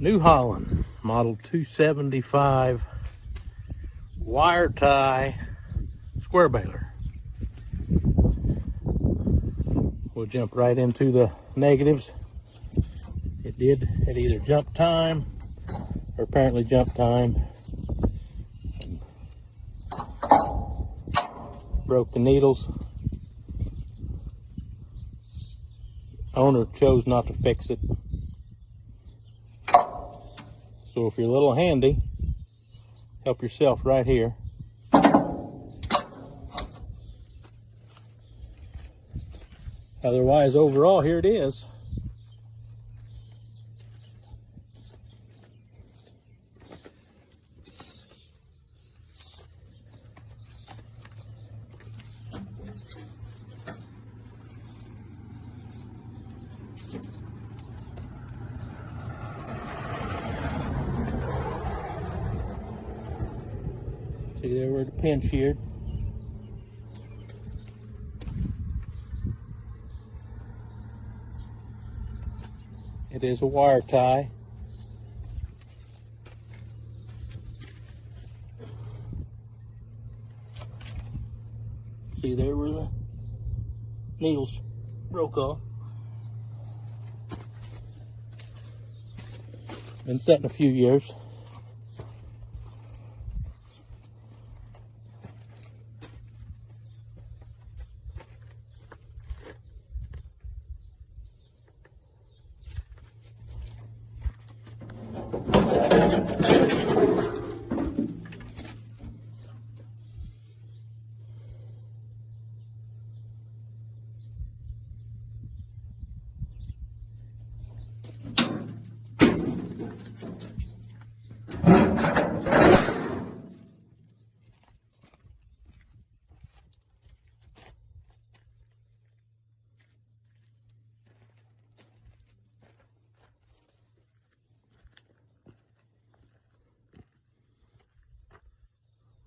New Holland, model 275, wire tie, square baler. We'll jump right into the negatives. It either jump time or apparently jump time. Broke the needles. Owner chose not to fix it. So if you're a little handy, help yourself right here. Otherwise, overall, here it is. See there where the pin sheared. It is a wire tie. See there where the needles broke off. Been setting a few years.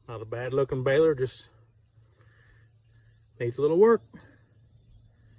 Not a bad looking baler, just needs a little work.